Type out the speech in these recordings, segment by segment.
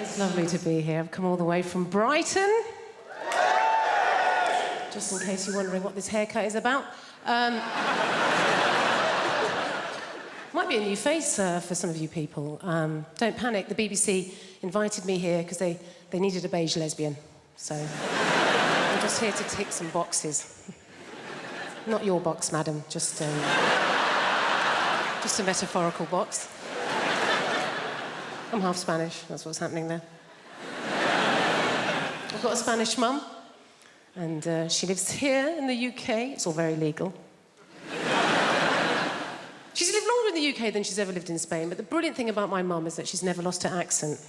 It's lovely to be here. I've come all the way from Brighton. Just in case you're wondering what this haircut is about. Might be a new face for some of you people. Don't panic, the BBC invited me here because they needed a beige lesbian. So I'm just here to tick some boxes. Not your box, madam, just a metaphorical box. I'm half Spanish, that's what's happening there. I've got a Spanish mum, and she lives here in the UK. It's all very legal. She's lived longer in the UK than she's ever lived in Spain, but the brilliant thing about my mum is that she's never lost her accent.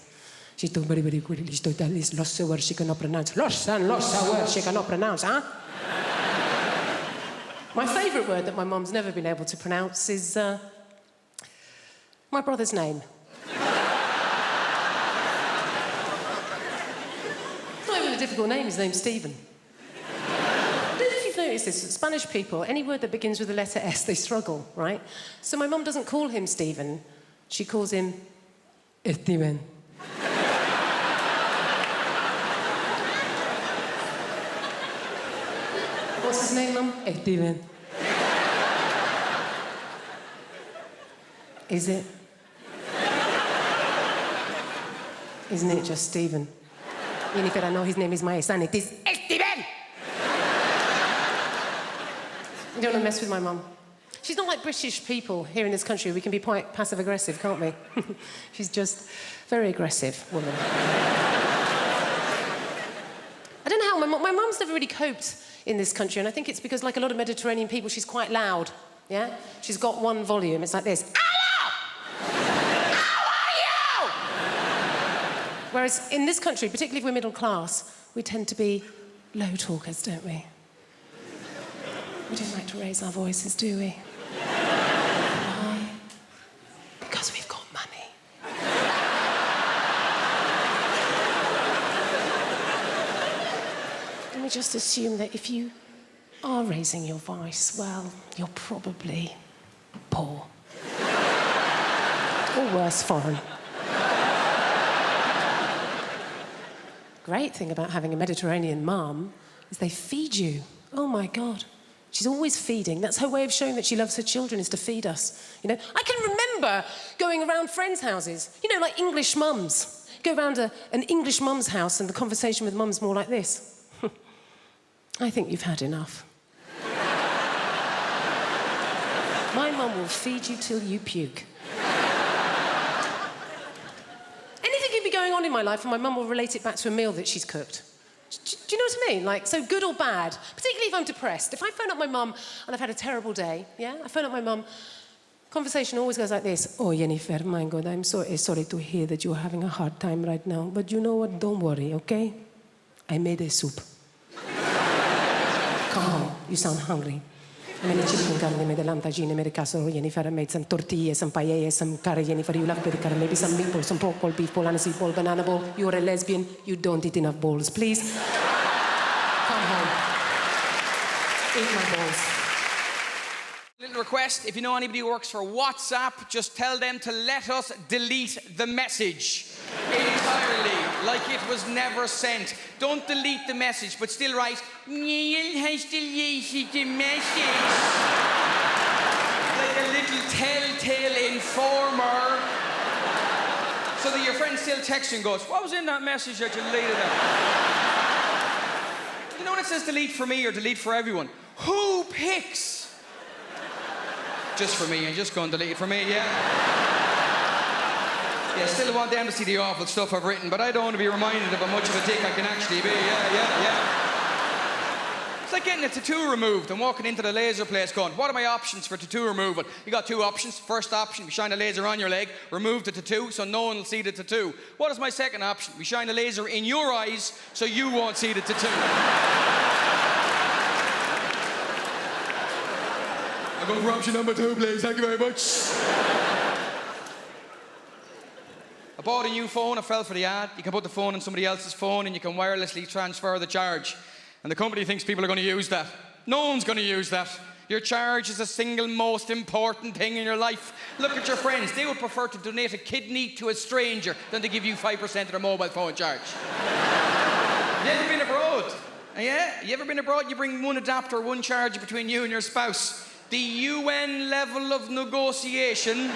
She talks very, very quickly. She talks lots of words she cannot pronounce. Lots of words she cannot pronounce, huh? My favourite word that my mum's never been able to pronounce is my brother's name. Difficult name, his name's Stephen. I don't know if you've noticed this, Spanish people, any word that begins with the letter S, they struggle, right? So my mum doesn't call him Stephen, she calls him Steven. What's his name, Mum? Steven. Is it? Isn't it just Stephen? Jennifer, I know his name is my son. It is Steven! You don't want to mess with my mum. She's not like British people here in this country. We can be quite passive-aggressive, can't we? She's just very aggressive woman. I don't know how my mum's never really coped in this country, and I think it's because, like a lot of Mediterranean people, she's quite loud, yeah? She's got one volume. It's like this. Whereas in this country, particularly if we're middle class, we tend to be low talkers, don't we? We don't like to raise our voices, do we? Why? Because we've got money. And we just assume that if you are raising your voice, well, you're probably poor. Or worse, foreign. Great thing about having a Mediterranean mum is they feed you. Oh, my God. She's always feeding. That's her way of showing that she loves her children, is to feed us. You know, I can remember going around friends' houses, you know, like English mums. Go round an English mum's house and the conversation with mum's more like this. I think you've had enough. My mum will feed you till you puke. Going on in my life, and my mum will relate it back to a meal that she's cooked. Do you know what I mean? Like, so good or bad, particularly if I'm depressed. If I phone up my mum and I've had a terrible day, yeah? I phone up my mum, conversation always goes like this. Oh, Jennifer, my God, I'm so sorry to hear that you're having a hard time right now, but you know what? Don't worry, okay? I made a soup. Come home, you sound hungry. I made a chicken carne, made a lamb tagine, made a casserole, Jennifer. I made some tortillas, some paella, some curry, Jennifer. You love curry, maybe some meatballs, some pork ball, beef ball, aniseed ball, banana ball. You're a lesbian. You don't eat enough balls. Please, come home. Eat my balls. Little request, if you know anybody who works for WhatsApp, just tell them to let us delete the message entirely, like it was never sent. Don't delete the message, but still write, Neil has deleted the message. Like a little telltale informer. So that your friend still texts you and goes, what was in that message that you deleted it? You know when it says delete for me or delete for everyone? Who picks? Just for me, and just go and delete it for me, yeah? Yeah, still want them to see the awful stuff I've written, but I don't want to be reminded of how much of a dick I can actually be, yeah. It's like getting a tattoo removed and walking into the laser place going, what are my options for tattoo removal? You got two options. First option, we shine a laser on your leg, remove the tattoo so no one will see the tattoo. What is my second option? We shine a laser in your eyes so you won't see the tattoo. I'll go for option number 2, please. Thank you very much. I bought a new phone. I fell for the ad. You can put the phone on somebody else's phone and you can wirelessly transfer the charge. And the company thinks people are going to use that. No one's going to use that. Your charge is the single most important thing in your life. Look at your friends. They would prefer to donate a kidney to a stranger than to give you 5% of their mobile phone charge. Have you ever been abroad? Yeah? You ever been abroad? You bring one adapter, one charger between you and your spouse. The UN level of negotiation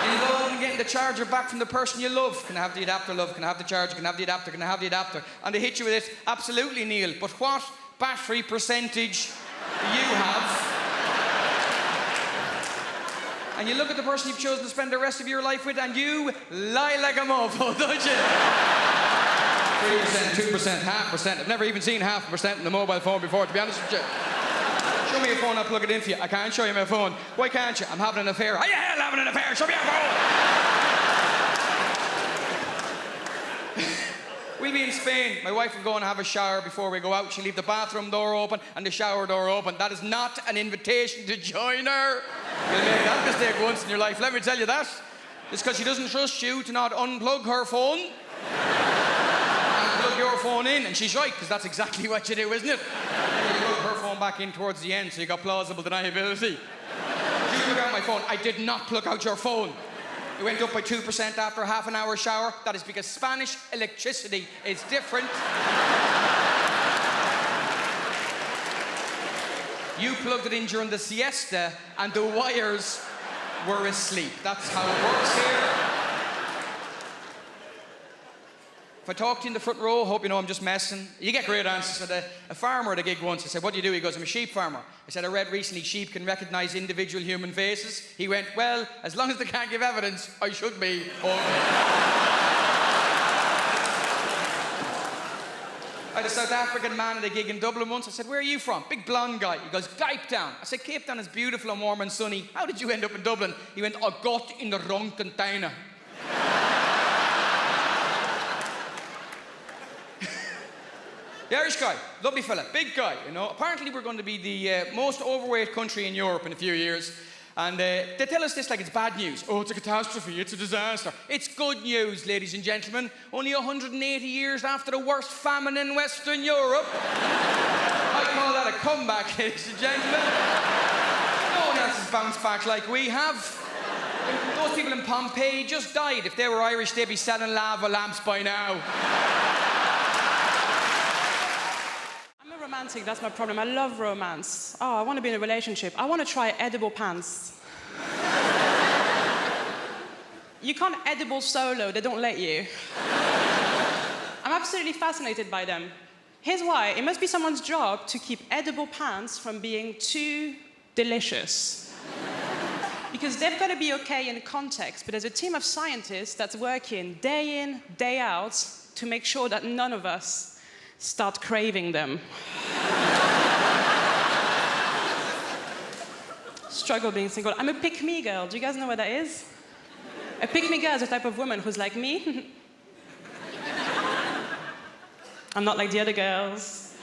involving getting the charger back from the person you love. Can I have the adapter, love? Can I have the charger? Can I have the adapter? Can I have the adapter? And they hit you with it. Absolutely, Neil. But what battery percentage do you have? And you look at the person you've chosen to spend the rest of your life with and you lie like a mofo, don't you? 3%, 2%, 0.5%. I've never even seen 0.5% in the mobile phone before, to be honest with you. Show me your phone, I'll plug it in for you. I can't show you my phone. Why can't you? I'm having an affair. How you hell having an affair? Show me your phone! We'll be in Spain. My wife will go and have a shower before we go out. She'll leave the bathroom door open and the shower door open. That is not an invitation to join her. You'll make that mistake once in your life, let me tell you that. It's because she doesn't trust you to not unplug her phone and plug your phone in. And she's right, because that's exactly what you do, isn't it? You plug her phone back in towards the end, so you got plausible deniability. You plug out my phone. I did not plug out your phone. It went up by 2% after a half an hour shower. That is because Spanish electricity is different. You plugged it in during the siesta and the wires were asleep. That's how it works here. If I talk to you in the front row, hope you know I'm just messing. You get great answers. I had a farmer at a gig once. I said, what do you do? He goes, I'm a sheep farmer. I said, I read recently sheep can recognise individual human faces. He went, well, as long as they can't give evidence, I should be I had a South African man at a gig in Dublin once. I said, where are you from? Big blonde guy. He goes, Cape Town. I said, Cape Town is beautiful and warm and sunny. How did you end up in Dublin? He went, I got in the wrong container. The Irish guy, lovely fella, big guy, you know. Apparently we're going to be the most overweight country in Europe in a few years. And they tell us this like it's bad news. Oh, it's a catastrophe, it's a disaster. It's good news, ladies and gentlemen. Only 180 years after the worst famine in Western Europe. I call that a comeback, ladies and gentlemen. No one else has bounced back like we have. Those people in Pompeii just died. If they were Irish, they'd be selling lava lamps by now. Romantic, that's my problem. I love romance. Oh, I want to be in a relationship. I want to try edible pants. You can't edible solo, they don't let you. I'm absolutely fascinated by them. Here's why. It must be someone's job to keep edible pants from being too delicious. Because they've got to be okay in context, but there's a team of scientists that's working day in, day out to make sure that none of us start craving them. Struggle being single. I'm a pick-me girl. Do you guys know what that is? A pick-me girl is a type of woman who's like me. I'm not like the other girls.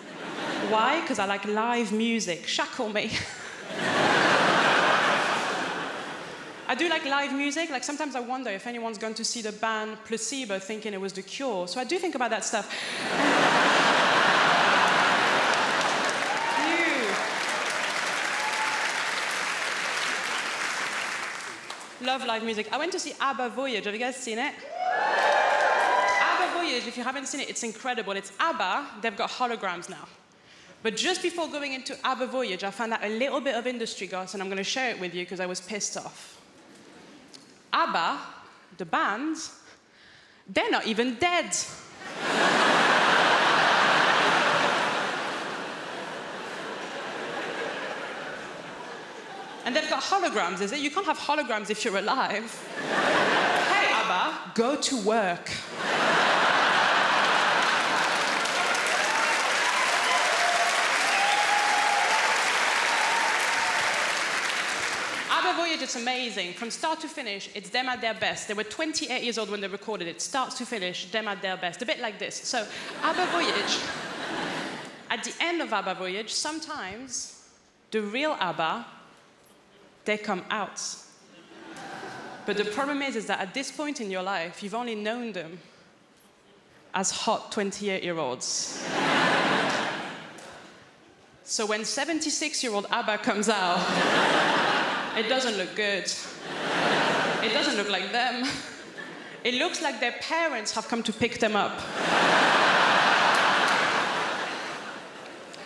Why? Because I like live music. Shackle me. I do like live music. Like sometimes I wonder if anyone's going to see the band Placebo thinking it was The Cure. So I do think about that stuff. Love live music. I went to see Abba Voyage. Have you guys seen it? Abba Voyage, if you haven't seen it, it's incredible. It's Abba. They've got holograms now. But just before going into Abba Voyage, I found out a little bit of industry gossip, and I'm going to share it with you because I was pissed off. Abba, the band, they're not even dead. And they've got holograms, is it? You can't have holograms if you're alive. Hey, Abba, go to work. Abba Voyage, it's amazing. From start to finish, it's them at their best. They were 28 years old when they recorded it. Start to finish, them at their best. A bit like this. So, Abba Voyage, at the end of Abba Voyage, sometimes the real Abba, they come out. But the problem is that at this point in your life, you've only known them as hot 28-year-olds. So when 76-year-old Abba comes out, it doesn't look good. It doesn't look like them. It looks like their parents have come to pick them up.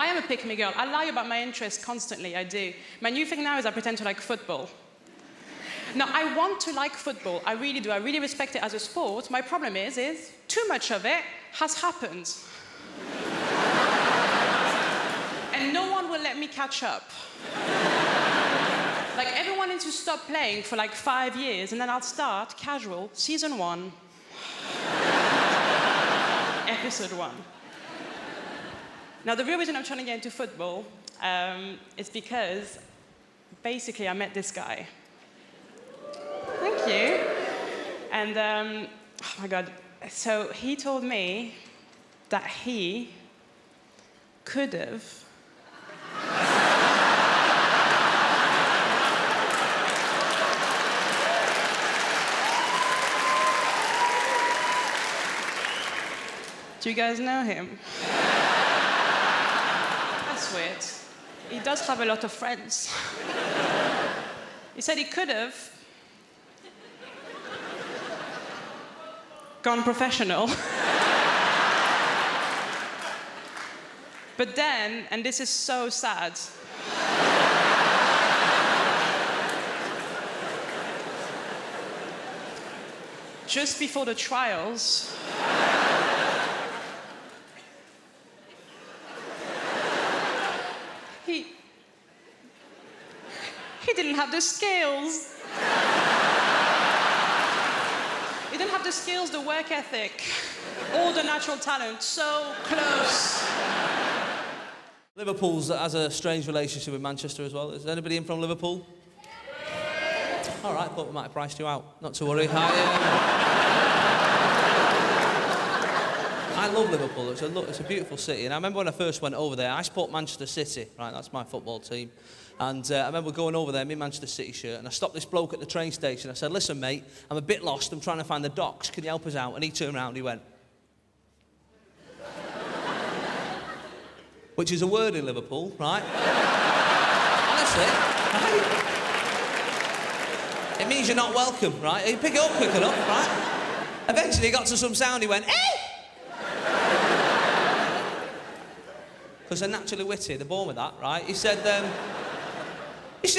I am a pick-me girl. I lie about my interests constantly, I do. My new thing now is I pretend to like football. Now, I want to like football. I really do. I really respect it as a sport. My problem is too much of it has happened. And no one will let me catch up. Like, everyone needs to stop playing for like 5 years, and then I'll start casual, season 1, episode 1. Now, the real reason I'm trying to get into football is because, basically, I met this guy. Thank you. And, oh my God. So he told me that he could have Do you guys know him? That's weird. He does have a lot of friends. He said he could have gone professional. But then, and this is so sad, just before the trials, he didn't have the skills. He didn't have the skills, the work ethic, or the natural talent. So close. Liverpool has a strange relationship with Manchester as well. Is anybody in from Liverpool? All right, thought we might have priced you out. Not to worry. I love Liverpool. It's a beautiful city. And I remember when I first went over there, I support Manchester City, right? That's my football team. And I remember going over there in my Manchester City shirt, and I stopped this bloke at the train station. I said, "Listen, mate, I'm a bit lost. I'm trying to find the docks. Can you help us out?" And he turned around and he went, which is a word in Liverpool, right? Honestly, right? It means you're not welcome, right? You pick it up quick enough, right? Eventually he got to some sound, he went, "Hey!" Because they're naturally witty, they're born with that, right? He said,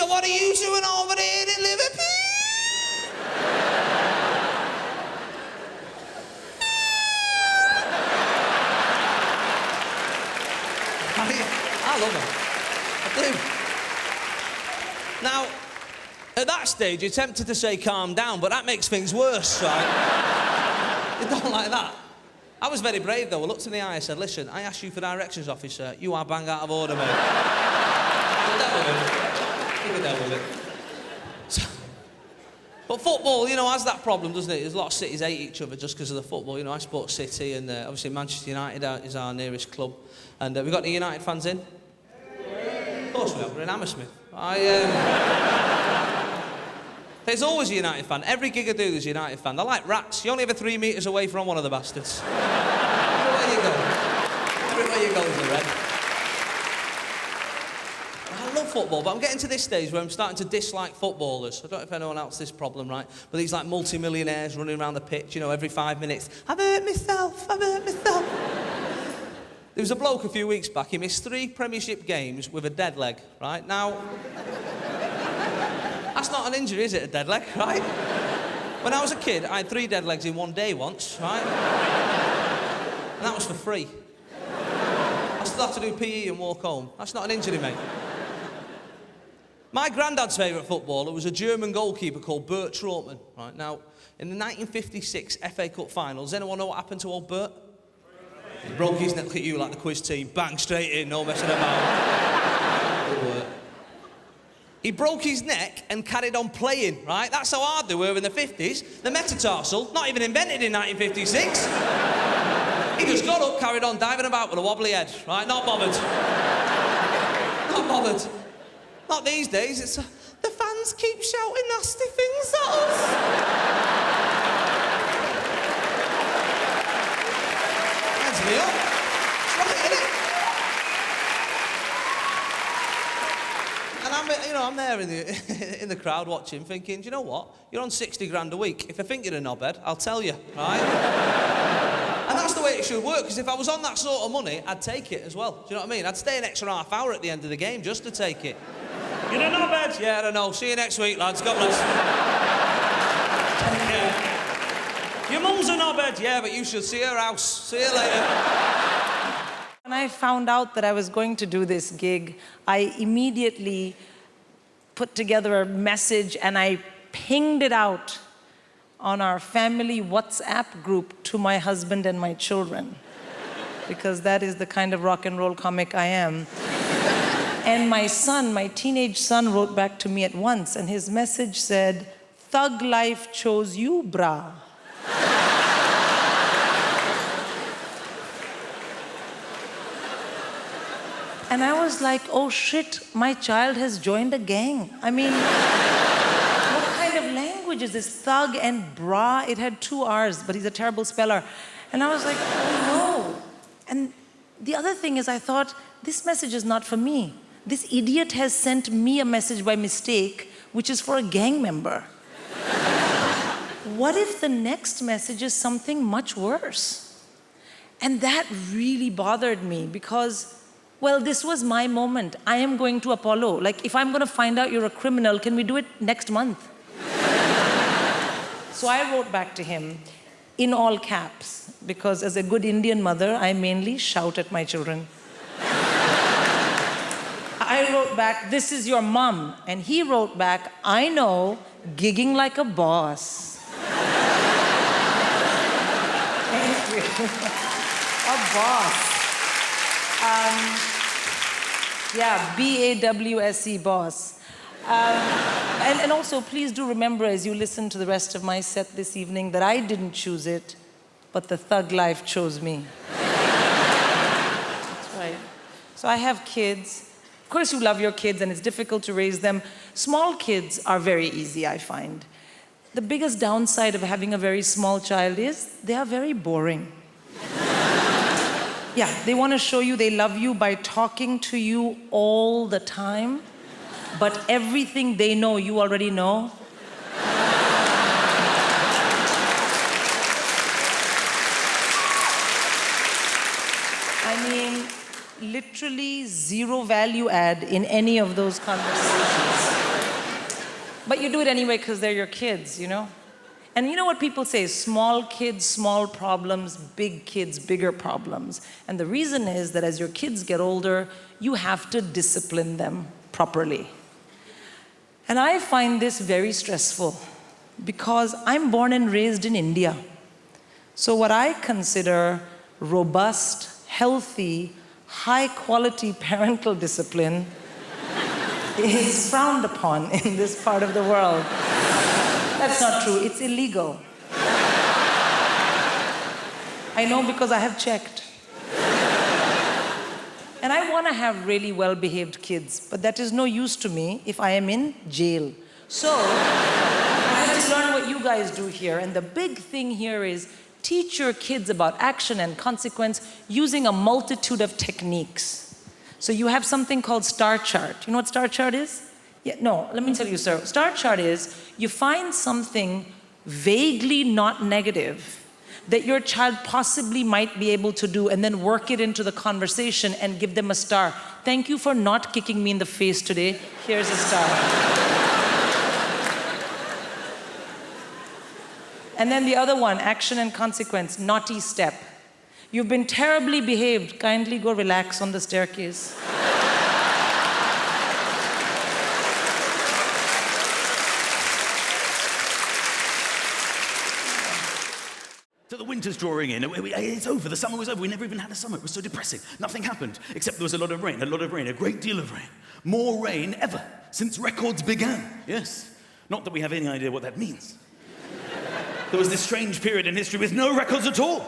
"What are you doing over there in Liverpool?" I love him. I do. Now, at that stage, you're tempted to say calm down, but that makes things worse, right? You don't like that. I was very brave, though. I looked in the eye, I said, "Listen, I asked you for directions, officer. You are bang out of order, mate." You can deal with it. But football, you know, has that problem, doesn't it? There's a lot of cities hate each other just because of the football. You know, I support City, and obviously Manchester United is our nearest club. And we've got any United fans in? Of course we have. We're in Hammersmith. There's always a United fan. Every gig I do, there's a United fan. They're like rats. You're only ever 3 metres away from one of the bastards. Everywhere you go. Everywhere you go is a red. I love football, but I'm getting to this stage where I'm starting to dislike footballers. I don't know if anyone else has this problem, right? But these like multi-millionaires running around the pitch, you know, every 5 minutes. "I've hurt myself, I've hurt myself." There was a bloke a few weeks back, he missed 3 Premiership games with a dead leg, right? Now, that's not an injury, is it, a dead leg, right? When I was a kid, I had 3 dead legs in one day once, right? And that was for free. I still have to do PE and walk home. That's not an injury, mate. My granddad's favourite footballer was a German goalkeeper called Bert Trautmann, right? Now, in the 1956 FA Cup final, does anyone know what happened to old Bert? He broke his neck. Look at you, like the quiz team. Bang, straight in, no messing about. Good work. He broke his neck and carried on playing, right? That's how hard they were in the 50s. The metatarsal, not even invented in 1956. He just got up, carried on diving about with a wobbly head, right? Not bothered. Not bothered. Not these days. It's the fans keep shouting nasty things at us. Me up. It's right, isn't it? I'm there in the crowd watching, thinking, do you know what? You're on 60 grand a week. If I think you're a knobhead, I'll tell you, right? And that's the way it should work, because if I was on that sort of money, I'd take it as well. Do you know what I mean? I'd stay an extra half hour at the end of the game just to take it. You're a knobhead? Yeah, I don't know. See you next week, lads. God bless. Yeah. Your mum's a knobhead? Yeah, but you should see her house. See you later. When I found out that I was going to do this gig, I immediately put together a message and I pinged it out on our family WhatsApp group to my husband and my children, because that is the kind of rock and roll comic I am. And my son, my teenage son, wrote back to me at once, and his message said, "Thug life chose you, brah." And I was like, oh shit, my child has joined a gang. I mean, what kind of language is this? Thug and bra, it had 2 R's, but he's a terrible speller. And I was like, oh no. And the other thing is I thought, this message is not for me. This idiot has sent me a message by mistake, which is for a gang member. What if the next message is something much worse? And that really bothered me because, well, this was my moment. I am going to Apollo. Like, if I'm going to find out you're a criminal, can we do it next month? So I wrote back to him in all caps, because as a good Indian mother, I mainly shout at my children. I wrote back, "This is your mom." And he wrote back, "I know, gigging like a boss." Thank you. A boss. Yeah, B-A-W-S-E, boss. And also, please do remember as you listen to the rest of my set this evening that I didn't choose it, but the thug life chose me. That's right. So I have kids. Of course you love your kids and it's difficult to raise them. Small kids are very easy, I find. The biggest downside of having a very small child is they are very boring. Yeah, they want to show you they love you by talking to you all the time, but everything they know, you already know. I mean, literally zero value add in any of those conversations. But you do it anyway because they're your kids, you know? And you know what people say, small kids, small problems, big kids, bigger problems. And the reason is that as your kids get older, you have to discipline them properly. And I find this very stressful because I'm born and raised in India. So what I consider robust, healthy, high-quality parental discipline is frowned upon in this part of the world. That's not true. It's illegal. I know because I have checked. And I want to have really well-behaved kids, but that is no use to me if I am in jail. So I had to learn what you guys do here, and the big thing here is teach your kids about action and consequence using a multitude of techniques. So you have something called star chart. You know what star chart is? Yeah, no, let me tell you, sir. Star chart is you find something vaguely not negative that your child possibly might be able to do and then work it into the conversation and give them a star. Thank you for not kicking me in the face today. Here's a star. And then the other one, action and consequence, naughty step. You've been terribly behaved. Kindly go relax on the staircase. So the winter's drawing in. It's over. The summer was over. We never even had a summer. It was so depressing. Nothing happened, except there was a lot of rain, a great deal of rain. More rain ever since records began. Yes. Not that we have any idea what that means. There was this strange period in history with no records at all.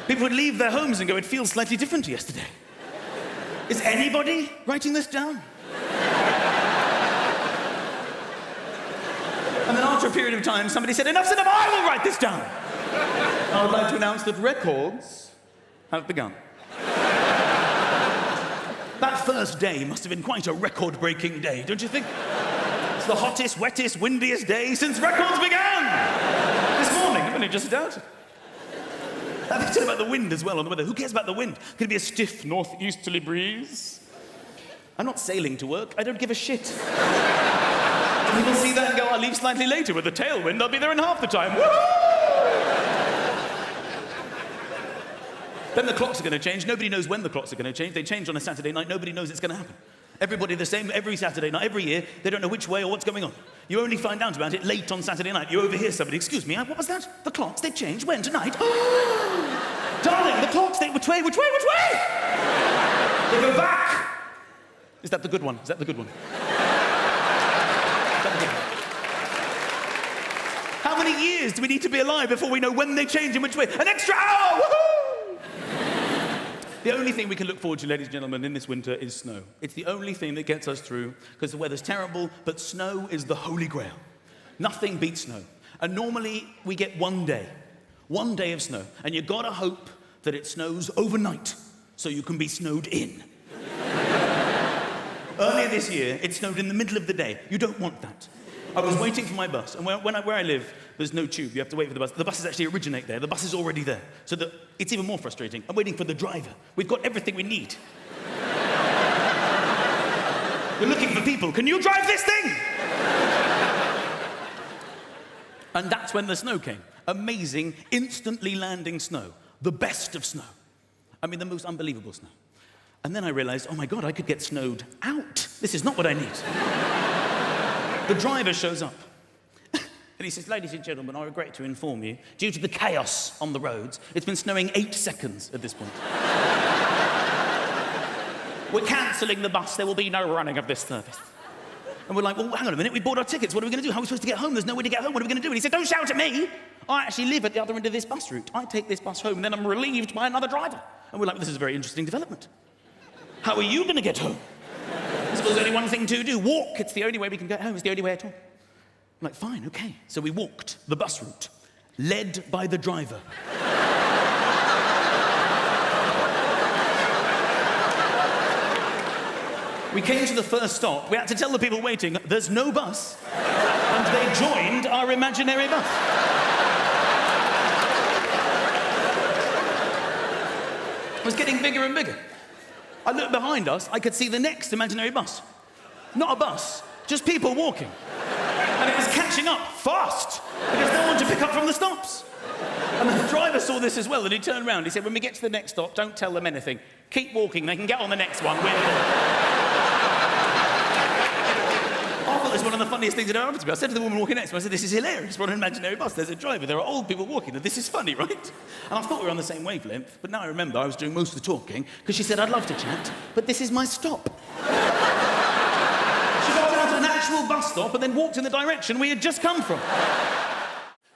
People would leave their homes and go, it feels slightly different to yesterday. Is anybody writing this down? And then after a period of time, somebody said, enough's enough, I will write this down. I would like to announce that records have begun. That first day must have been quite a record-breaking day, don't you think? the hottest, wettest, windiest day since records began. This morning, I've only just started. I've been talking about the wind as well on the weather. Who cares about the wind? Could it be a stiff northeasterly breeze? I'm not sailing to work. I don't give a shit. People see that and go, I'll leave slightly later with the tailwind. I'll be there in half the time. Woo! Then the clocks are going to change. Nobody knows when the clocks are going to change. They change on a Saturday night. Nobody knows it's going to happen. Everybody the same every Saturday night, every year. They don't know which way or what's going on. You only find out about it late on Saturday night. You overhear somebody, excuse me, what was that? The clocks, they changed. When? Tonight? Oh! Darling, the clocks, which way? They go back. Is that the good one? Is that the good one? How many years do we need to be alive before we know when they change and which way? An extra hour! Woohoo! The only thing we can look forward to, ladies and gentlemen, in this winter is snow. It's the only thing that gets us through, because the weather's terrible, but snow is the holy grail. Nothing beats snow. And normally, we get one day of snow, and you've got to hope that it snows overnight, so you can be snowed in. Earlier this year, it snowed in the middle of the day. You don't want that. I was waiting for my bus, and where I live, there's no tube. You have to wait for the bus. The buses actually originate there. The bus is already there. So it's even more frustrating. I'm waiting for the driver. We've got everything we need. We're looking for people. Can you drive this thing? And that's when the snow came. Amazing, instantly landing snow. The best of snow. I mean, the most unbelievable snow. And then I realized, oh my God, I could get snowed out. This is not what I need. The driver shows up. And he says, ladies and gentlemen, I regret to inform you, due to the chaos on the roads, it's been snowing 8 seconds at this point. We're cancelling the bus. There will be no running of this service. And we're like, well, hang on a minute. We bought our tickets. What are we going to do? How are we supposed to get home? There's no way to get home. What are we going to do? And he said, don't shout at me. I actually live at the other end of this bus route. I take this bus home, and then I'm relieved by another driver. And we're like, well, this is a very interesting development. How are you going to get home? There's only one thing to do. Walk. It's the only way we can get home. It's the only way at all. I'm like, fine, okay. So we walked the bus route, led by the driver. We came to the first stop. We had to tell the people waiting, there's no bus. And they joined our imaginary bus. It was getting bigger and bigger. I looked behind us, I could see the next imaginary bus. Not a bus, just people walking. And it was catching up fast, because no one to pick up from the stops. And the driver saw this as well, and he turned around. He said, when we get to the next stop, don't tell them anything. Keep walking, they can get on the next one. I thought this was one of the funniest things that ever happened to me. I said to the woman walking next to me, I said, this is hilarious. We're on an imaginary bus. There's a driver. There are old people walking. And this is funny, right? And I thought we were on the same wavelength. But now I remember I was doing most of the talking because she said, I'd love to chat, but this is my stop. She got down to an actual bus stop and then walked in the direction we had just come from.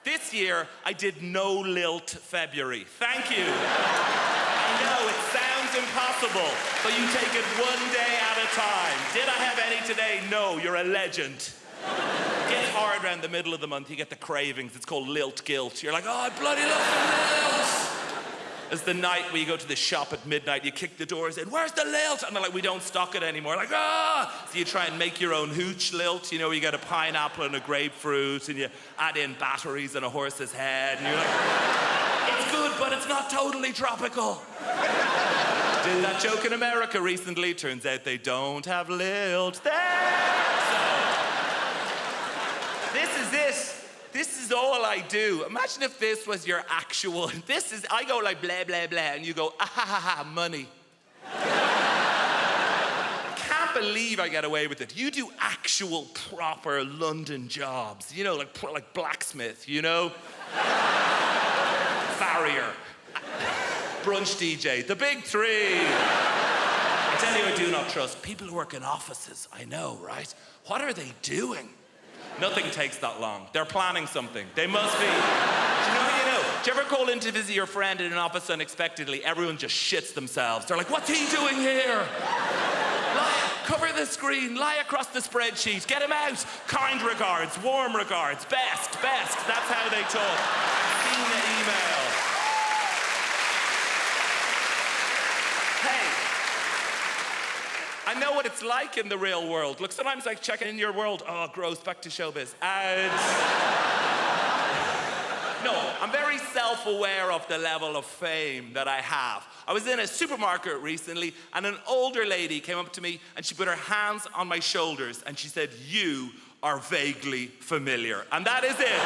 This year, I did no lilt February. Thank you. I know, it sounds impossible, but you take it one day at a time. Did I have any today? No, you're a legend. It gets hard around the middle of the month, you get the cravings. It's called lilt guilt. You're like, oh, I bloody love the lilt. It's the night where you go to the shop at midnight, you kick the doors in, where's the lilt? And they're like, we don't stock it anymore. Like, ah! So you try and make your own hooch lilt. You know, you get a pineapple and a grapefruit, and you add in batteries and a horse's head, and you're like, it's good, but it's not totally tropical. Did that joke in America recently. Turns out they don't have lilt there. So, this is it. This is all I do. Imagine if this was your actual... I go like blah, blah, blah, and you go, ah, ha, ha, ha, money. I can't believe I get away with it. You do actual, proper London jobs. You know, like blacksmith, you know? Farrier. Brunch DJ. The big three. I tell you, I do not trust people who work in offices. I know, right? What are they doing? Nothing takes that long. They're planning something. They must be. Do you know? Do you ever call in to visit your friend in an office unexpectedly? Everyone just shits themselves. They're like, what's he doing here? Cover the screen, lie across the spreadsheet, get him out. Kind regards, warm regards, best. That's how they talk. Seen the email. Hey, I know what it's like in the real world. Look, sometimes I check in your world. Oh, gross, back to showbiz. And... No, I'm very self-aware of the level of fame that I have. I was in a supermarket recently, and an older lady came up to me, and she put her hands on my shoulders, and she said, "You are vaguely familiar." And that is it.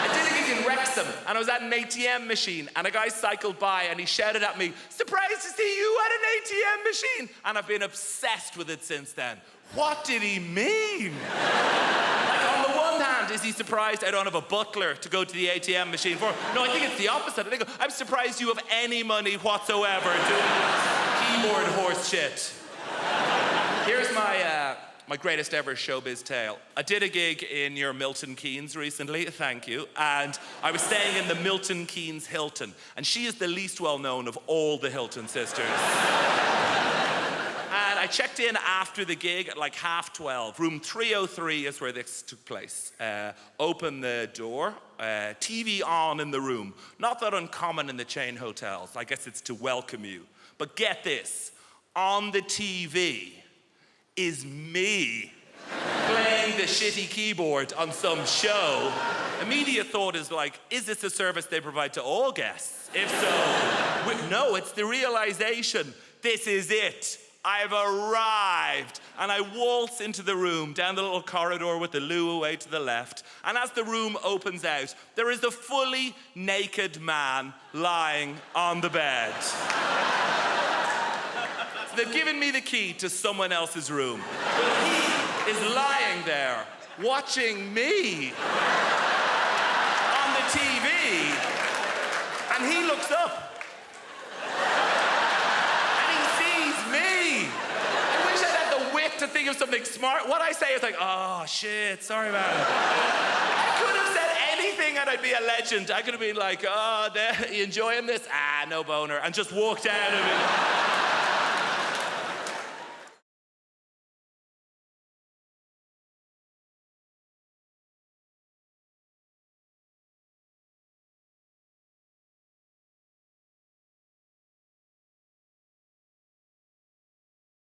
I did a gig in Wrexham, and I was at an ATM machine, and a guy cycled by, and he shouted at me, "Surprised to see you at an ATM machine." And I've been obsessed with it since then. What did he mean? Like, on the one hand, is he surprised I don't have a butler to go to the ATM machine for? No, I think it's the opposite. I think I'm surprised you have any money whatsoever doing this keyboard horse shit. Here's my greatest ever showbiz tale. I did a gig in your Milton Keynes recently, thank you, and I was staying in the Milton Keynes Hilton, and she is the least well-known of all the Hilton sisters. And I checked in after the gig at like 12:30. Room 303 is where this took place. Opened the door, TV on in the room. Not that uncommon in the chain hotels. I guess it's to welcome you. But get this, on the TV is me playing the shitty keyboard on some show. Immediate thought is like, is this a service they provide to all guests? If so, no, it's the realization, this is it. I've arrived, and I waltz into the room, down the little corridor with the loo away to the left, and as the room opens out, there is a fully naked man lying on the bed. So they've given me the key to someone else's room, but he is lying there, watching me on the TV, and he looks up. To think of something smart. What I say is like, "Oh shit, sorry man." I could have said anything and I'd be a legend. I could have been like, "Oh, you enjoying this? Ah, no boner," and just walked out of it.